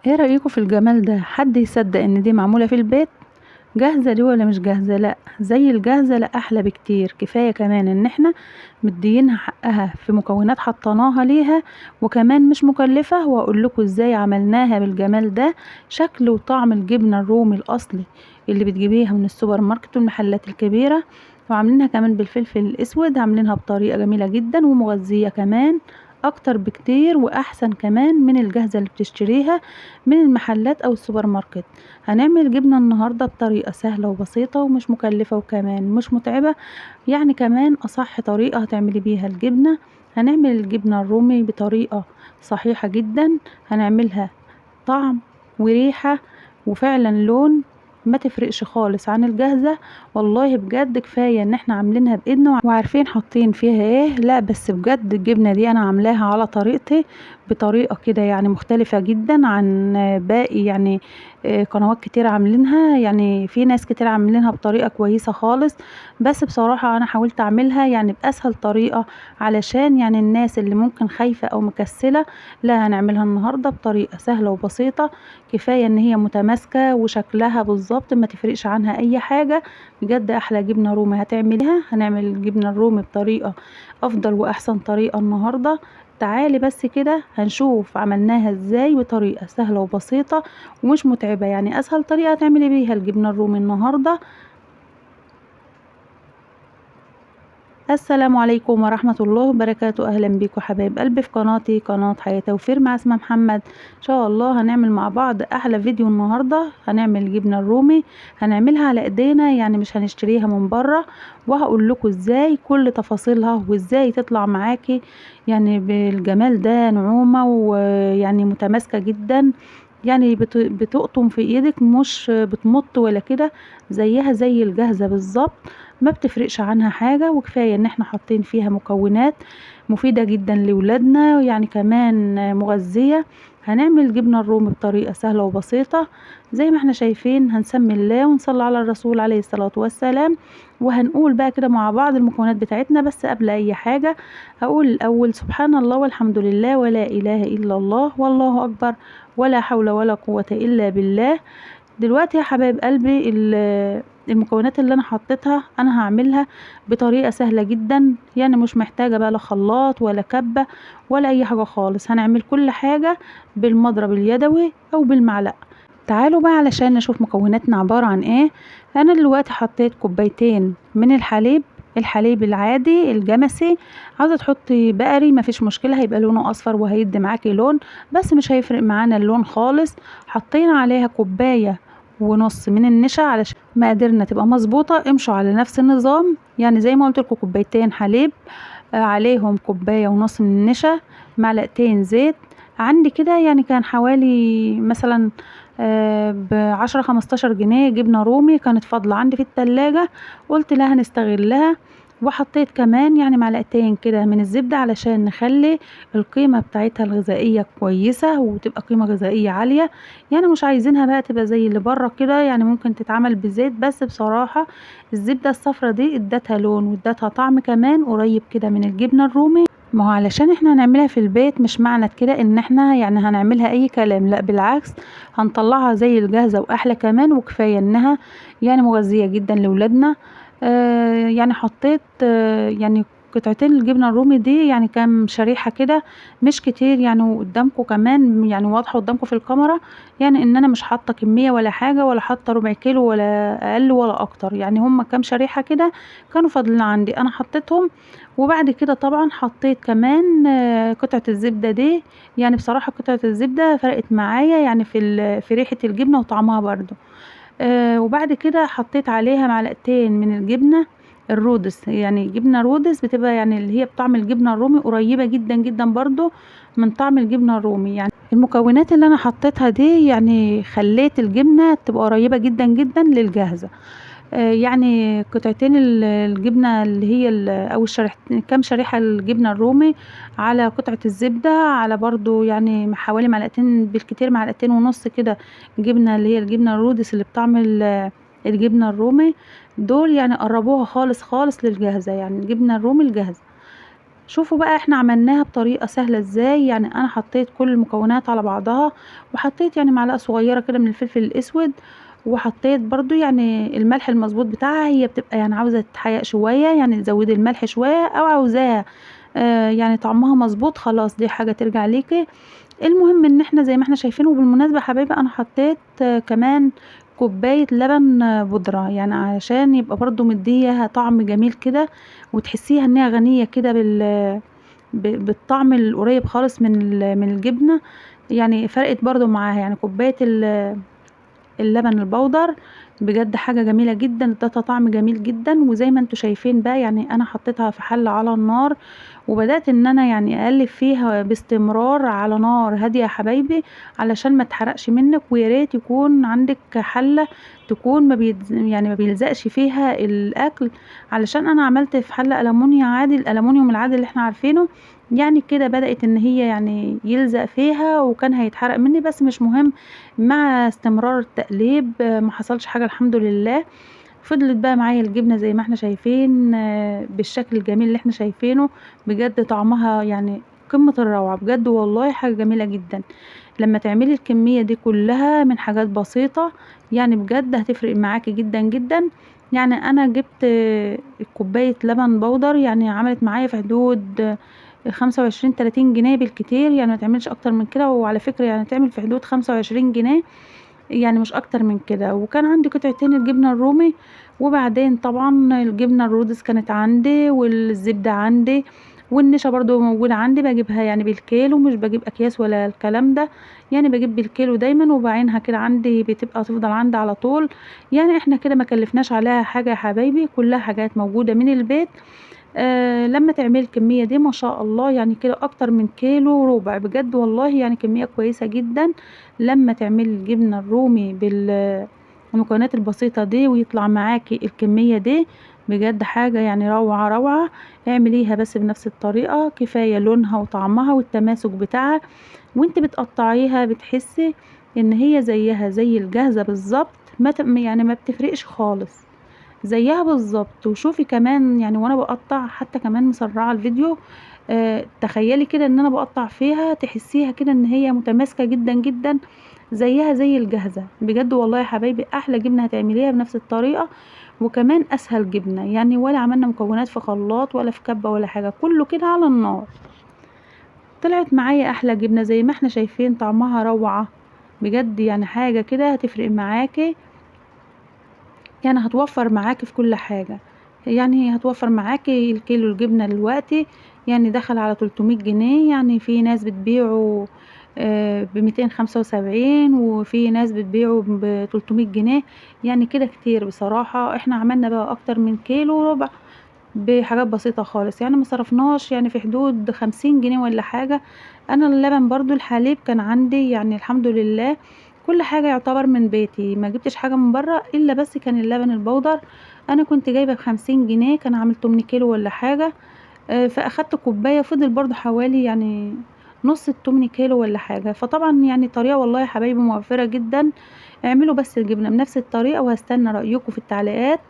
ايه رأيكم في الجمال ده؟ حد يصدق ان دي معمولة في البيت؟ جاهزة دي ولا مش جاهزة؟ لا، زي الجاهزة لا، احلى بكتير. كفاية كمان ان احنا مدينها حقها في مكونات حطيناها ليها، وكمان مش مكلفة. وهقول لكم ازاي عملناها بالجمال ده. شكل وطعم الجبنة الرومي الاصلي اللي بتجيبيها من السوبر ماركت والمحلات الكبيرة، وعاملينها كمان بالفلفل الاسود. عاملينها بطريقة جميلة جدا ومغذية كمان اكتر بكتير واحسن كمان من الجاهزة اللي بتشتريها من المحلات او السوبر ماركت. هنعمل جبنة النهاردة بطريقة سهلة وبسيطة ومش مكلفة وكمان مش متعبة. يعني كمان اصح طريقة هتعملي بيها الجبنة. هنعمل الجبنة الرومي بطريقة صحيحة جدا. هنعملها طعم وريحة وفعلا لون ما تفرقش خالص عن الجاهزة. والله بجد كفاية ان احنا عاملينها بايدنا وعارفين حاطين فيها ايه. لا بس بجد الجبنة دي انا عاملاها على طريقتي، بطريقة كده يعني مختلفة جدا عن باقي يعني قنوات كتير عاملينها. يعني في ناس كتير عاملينها بطريقة كويسة خالص، بس بصراحة انا حاولت اعملها يعني باسهل طريقة، علشان يعني الناس اللي ممكن خايفة او مكسلة. لا، هنعملها النهاردة بطريقة سهلة وبسيطة. كفاية ان هي متماسكة وشكلها بالظبط ما تفرقش عنها اي حاجة. بجد احلى جبنة رومي هتعمليها. هنعمل الجبنة الرومي بطريقة افضل واحسن طريقة النهاردة. تعالي بس كده هنشوف عملناها ازاي بطريقة سهلة وبسيطة ومش متعبة. يعني اسهل طريقة تعملي بيها الجبنة الرومي النهاردة. السلام عليكم ورحمة الله وبركاته. اهلا بيكم حبايب قلبي في قناتي، قناة حياة توفير مع اسماء محمد. ان شاء الله هنعمل مع بعض احلى فيديو النهاردة. هنعمل جبنة الرومي، هنعملها على ايدينا يعني مش هنشتريها من بره. وهقول لكم ازاي كل تفاصيلها وازاي تطلع معاكي يعني بالجمال ده، نعومة ويعني متماسكة جدا. يعني بتقطم في ايدك، مش بتمط ولا كده، زيها زي الجاهزة بالظبط. ما بتفرقش عنها حاجة. وكفاية ان احنا حاطين فيها مكونات مفيدة جدا لولادنا، يعني كمان مغذية. هنعمل جبنة الرومي بطريقة سهلة وبسيطة زي ما احنا شايفين. هنسمي الله ونصلي على الرسول عليه الصلاة والسلام، وهنقول بقى كده مع بعض المكونات بتاعتنا. بس قبل اي حاجة هقول الاول سبحان الله والحمد لله ولا اله الا الله والله اكبر ولا حول ولا قوة الا بالله. دلوقتي يا حبايب قلبي المكونات اللي انا حطيتها انا هعملها بطريقة سهلة جدا. يعني مش محتاجة بقى لا خلاط ولا كبة ولا اي حاجة خالص. هنعمل كل حاجة بالمضرب اليدوي او بالمعلقة. تعالوا بقى علشان نشوف مكوناتنا عبارة عن ايه. انا دلوقتي حطيت كوبايتين من الحليب، الحليب العادي الجمسي. عاوزة تحطي بقري مفيش مشكلة، هيبقى لونه اصفر وهيدي معاكي لون، بس مش هيفرق معانا اللون خالص. حطينا عليها كوباية ونص من النشا علشان مقاديرنا تبقى مظبوطة. امشوا على نفس النظام، يعني زي ما قلت لكم كوبايتين حليب عليهم كوباية ونص من النشا، معلقتين زيت. عندي كده يعني كان حوالي مثلا ب10 15 جنيه جبنة رومي كانت فاضلة عندي في التلاجة، قلت لا هنستغلها. وحطيت كمان يعني معلقتين كده من الزبدة علشان نخلي القيمة بتاعتها الغذائية كويسة وتبقى قيمة غذائية عالية. يعني مش عايزينها بقى تبقى زي اللي بره كده، يعني ممكن تتعمل بزيت، بس بصراحة الزبدة الصفرة دي ادتها لون وادتها طعم كمان قريب كده من الجبنة الرومي. ما هو علشان احنا هنعملها في البيت مش معنى كده ان احنا يعني هنعملها اي كلام، لا بالعكس، هنطلعها زي الجاهزة واحلى كمان. وكفاية انها يعني مغذية جدا لولادنا. يعني حطيت يعني قطعتين الجبنة الرومي دي، يعني كام شريحة كده مش كتير. يعني قدامكم كمان يعني واضحة قدامكم في الكاميرا، يعني ان انا مش حاطة كمية ولا حاجة، ولا حاطة ربع كيلو ولا اقل ولا اكتر. يعني هم كام شريحة كده كانوا فاضلين عندي انا حطيتهم. وبعد كده طبعا حطيت كمان قطعة الزبدة دي. يعني بصراحة قطعة الزبدة فرقت معايا يعني في ريحة الجبنة وطعمها برضو. وبعد كده حطيت عليها معلقتين من الجبنة الرودس. يعني جبنة رودس بتبقى يعني اللي هي بطعم الجبنة الرومي، قريبة جدا جدا برضو من طعم الجبنة الرومي. يعني المكونات اللي انا حطيتها دي يعني خليت الجبنة تبقى قريبة جدا جدا للجاهزة. يعني قطعتين الجبنة اللي هي او كام شريحة الجبنة الرومي على قطعة الزبدة، على برضو يعني حوالي معلقتين بالكتير، معلقتين ونص كده جبنة اللي هي الجبنة الرودس اللي بطعم الجبنة الرومي. دول يعني قربوها خالص خالص للجاهزة، يعني الجبنة الرومي الجاهزة. شوفوا بقى احنا عملناها بطريقة سهلة ازاي. يعني انا حطيت كل المكونات على بعضها، وحطيت يعني معلقة صغيرة كده من الفلفل الاسود، وحطيت برضو يعني الملح المظبوط بتاعها. هي بتبقى يعني عاوزة تتحيق شوية، يعني تزودي الملح شوية، او عاوزاها يعني طعمها مظبوط، خلاص دي حاجة ترجع ليكي. المهم ان احنا زي ما احنا شايفين. وبالمناسبة يا حبايبي انا حطيت كمان كوباية لبن بودرة، يعني علشان يبقى برضو مديها طعم جميل كده، وتحسيها انها غنية كده بالطعم القريب خالص من الجبنة. يعني فرقت برضو معاها، يعني كوباية اللبن البودر بجد حاجة جميلة جدا، ادتها طعم جميل جدا. وزي ما انتوا شايفين بقى، يعني انا حطيتها في حلة على النار، وبدأت ان انا يعني اقلب فيها باستمرار على نار هادية يا حبايبي، علشان ما تحرقش منك. ويا ريت يكون عندك حلة تكون يعني ما بيلزقش فيها الاكل، علشان انا عملت في حلة ألمونيا عادي، الألمونيوم العادي اللي احنا عارفينه. يعني كده بدأت ان هي يعني يلزق فيها، وكان هيتحرق مني، بس مش مهم. مع استمرار التقليب ما حصلش حاجة الحمد لله. فضلت بقى معايا الجبنة زي ما احنا شايفين بالشكل الجميل اللي احنا شايفينه. بجد طعمها يعني قمة الروعة، بجد والله حاجة جميلة جدا. لما تعملي الكمية دي كلها من حاجات بسيطة، يعني بجد هتفرق معاكي جدا جدا. يعني انا جبت كوباية لبن بودر، يعني عملت معايا في حدود 25-30 جنيه بالكتير، يعني ما تعملش اكتر من كده. وعلى فكرة يعني تعمل في حدود 25 جنيه، يعني مش اكتر من كده. وكان عندي قطعتين الجبنة الرومي، وبعدين طبعا الجبنة الرودس كانت عندي، والزبدة عندي، والنشا برضو موجودة عندي. بجيبها يعني بالكيلو، مش بجيب اكياس ولا الكلام ده، يعني بجيب بالكيلو دايما، وبعينها كده عندي بتبقى تفضل عندي على طول. يعني احنا كده ما كلفناش عليها حاجة يا حبايبي، كلها حاجات موجودة من البيت. لما تعملي الكمية دي ما شاء الله، يعني كده اكتر من كيلو ربع، بجد والله يعني كمية كويسة جدا. لما تعملي الجبنة الرومي بالمكونات البسيطة دي، ويطلع معاكي الكمية دي، بجد حاجة يعني روعة روعة. اعمليها بس بنفس الطريقة، كفاية لونها وطعمها والتماسك بتاعها. وانت بتقطعيها بتحسي ان هي زيها زي الجاهزة بالظبط، يعني ما بتفرقش خالص، زيها بالظبط. وشوفي كمان يعني وانا بقطع، حتى كمان مسرعه الفيديو. تخيلي كده ان انا بقطع فيها، تحسيها كده ان هي متماسكه جدا جدا، زيها زي الجاهزه. بجد والله يا حبايبي احلى جبنه هتعمليها بنفس الطريقه، وكمان اسهل جبنه. يعني ولا عملنا مكونات في خلاط ولا في كبه ولا حاجه، كله كده على النار. طلعت معايا احلى جبنه زي ما احنا شايفين، طعمها روعه بجد. يعني حاجه كده هتفرق معاكي، يعني هتوفر معاكي في كل حاجة. يعني هتوفر معاكي الكيلو الجبنة دلوقتي يعني دخل على 300 جنيه. يعني في ناس بتبيعه ب275، وفي ناس بتبيعه ب300 جنيه. يعني كده كتير بصراحة. احنا عملنا بقى اكتر من كيلو ربع بحاجات بسيطة خالص، يعني ما صرفناش يعني في حدود 50 جنيه ولا حاجة. انا اللبن برضو الحليب كان عندي، يعني الحمد لله كل حاجة يعتبر من بيتي، ما جبتش حاجة من بره، الا بس كان اللبن البودر. انا كنت جايبة ب50 جنيه، كان عامل 8 كيلو ولا حاجة. فاخدت كوباية، فضل برضو حوالي يعني نص التمن كيلو ولا حاجة. فطبعا يعني طريقة والله يا حبايبي موفرة جدا. اعملوا بس الجبنة بنفس الطريقة، وهستنى رأيكم في التعليقات.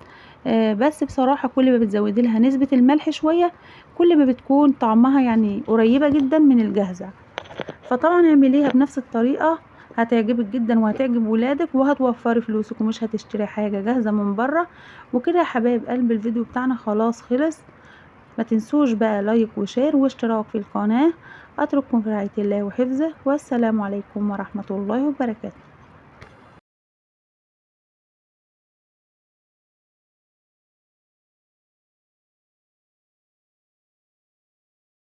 بس بصراحة كل ما بتزودي لها نسبة الملح شوية، كل ما بتكون طعمها يعني قريبة جدا من الجاهزة. فطبعا اعمليها بنفس الطريقة، هتعجبك جدا وهتعجب ولادك، وهتوفري فلوسك ومش هتشتري حاجة جاهزة من بره. وكده يا حبايب قلب الفيديو بتاعنا خلاص خلص. ما تنسوش بقى لايك وشير واشتراك في القناة. اترككم في رعاية الله وحفظه، والسلام عليكم ورحمة الله وبركاته.